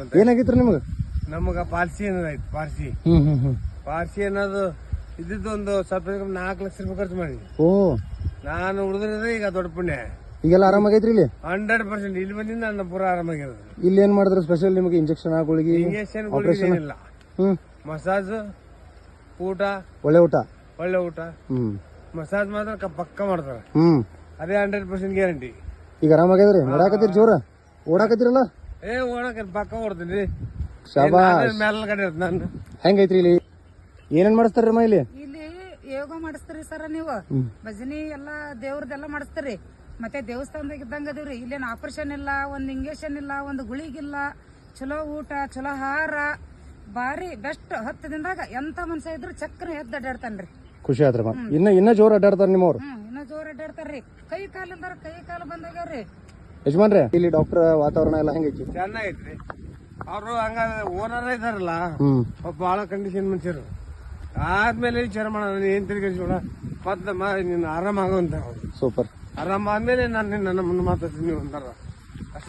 ಅಂತ ಏನಾಗಿತ್ರಿ ನಿಮ್ಗೆ? ನಮಗ ಪಾರ್ಸಿ ಅನ್ನೋದಾಯ್ತು. ಪಾರ್ಸಿ ಅನ್ನೋದು ಇದ್ದಿದ್ದು ಒಂದು ಸ್ವಲ್ಪ 4 ಲಕ್ಷ ರೂಪಾಯಿ ಖರ್ಚು ಮಾಡಿ ಓ ನಾನು ಉಳಿದ್ರೆ ಈಗ ದೊಡ್ಡ ಪುಣ್ಯ. ಈಗೆಲ್ಲ ಆರಾಮಾಗೈತ್ರಿ ಇಲ್ಲಿ? 100% ಇಲ್ಲಿ ಬಂದಿಂದ ನನ್ನ ಪೂರ ಆರಾಮಾಗಿರೋದು. ಇಲ್ಲಿ ಏನ್ ಮಾಡಿದ್ರು ಸ್ಪೆಷಲ್ ನಿಮಗೆ? ಇಂಜೆಕ್ಷನ್ ಹಾಕೊಳ್ಳಿ, ಇಂಜೆಕ್ಷನ್ ಏನಿಲ್ಲ, ಮಸಾಜ್, ಊಟ, ಒಳ್ಳೆ ಊಟ, ಒಳ್ಳೆ ಊಟ, ಮಸಾಜ್ ಮಾತ್ರ ಪಕ್ಕ ಮಾಡ್ತಾರ. ಅದೇ 100% ಗ್ಯಾರಂಟಿ. ಈಗ ಆರಾಮಾಗ್ಯದ್ರಿ? ನೋಡಾಕತ್ತೀರಿ ಜೋರ? ಓಡಾಕತ್ತೀರಲ್ಲ? ಓಡಾಕ ಪಕ್ಕ ಓಡ್ತೀನಿ. ಶಾಬಾಷ್. ಮೇಲ್ಗಡೆ ಇರ್ತ ನಾನು. ಹೆಂಗೈತ್ರಿ ಇಲ್ಲಿ? ಏನೇನ್ ಮಾಡಿಸ್ತಾರಮ್ಮ ಇಲ್ಲಿ? ಇಲ್ಲಿ ಯೋಗ ಮಾಡಿಸ್ತೀರಿ ಸರ, ನೀವು ಭಜನಿ ಎಲ್ಲಾ ದೇವ್ರದೆಲ್ಲ ಮಾಡಿಸ್ತೀರಿ. ಮತ್ತೆ ದೇವಸ್ಥಾನದಾಗ ಇದ್ದಂಗ ಅದೀವ್ರಿ. ಇಲ್ಲೇನ್ ಆಪರೇಷನ್ ಇಲ್ಲ, ಒಂದ್ ಇಂಜೆಕ್ಷನ್ ಇಲ್ಲ, ಒಂದ್ ಗುಳಿಗಿಲ್ಲ, ಚಲೋ ಊಟ, ಚಲೋ ಆಹಾರ, ಬಾರಿ ಬೆಸ್ಟ್. 10 ದಿನದಾಗ ಎಂತ ಮನುಷ್ಯ ಇದ್ರು ಚಕ್ರ ಎದ್ದು ಅಡ್ಡಾಡ್ತಾನ್ರಿ. ಖುಷಿ ಆದ್ರಮ್ಮ. ಇನ್ನ ಜೋರ್ ಅಡ್ಡಾಡ್ತಾರ ನಿಮ್ಮವ್ರು? ಇನ್ನ ಜೋರ್ ಅಡ್ಡಾಡ್ತಾರ್ರಿ. ಕೈ ಕಾಲು ಬಂದಾಗ್ಯಾವ್ರಿ. ಯಜಮಾನ್ರೆ, ಇಲ್ಲಿ ಡಾಕ್ಟರ್ ವಾತಾವರಣ ಎಲ್ಲ ಹೆಂಗೈತಿ? ಚೆನ್ನಾಗೈತ್ರಿ. ಅವ್ರು ಹಂಗ ಓನರ್ ಇದಾರಲ್ಲ, ಬಹಳ ಕಂಡೀಷನ್ ಮನುಷ್ಯರು. ಆದ್ಮೇಲೆ ವಿಚಾರ ಮಾಡೋಣ, ಏನ್ ತಿರುಗಿಸೋಣ ಮತ್ತೆ ನೀನು ಆರಾಮಾಗುವಂತ. ಸೂಪರ್. ಆರಾಮ ಆದ್ಮೇಲೆ ನಾನು ನನ್ನ ಮುಂದೆ ಮಾತಾಡ್ತೀನಿ ಅಂತಾರ.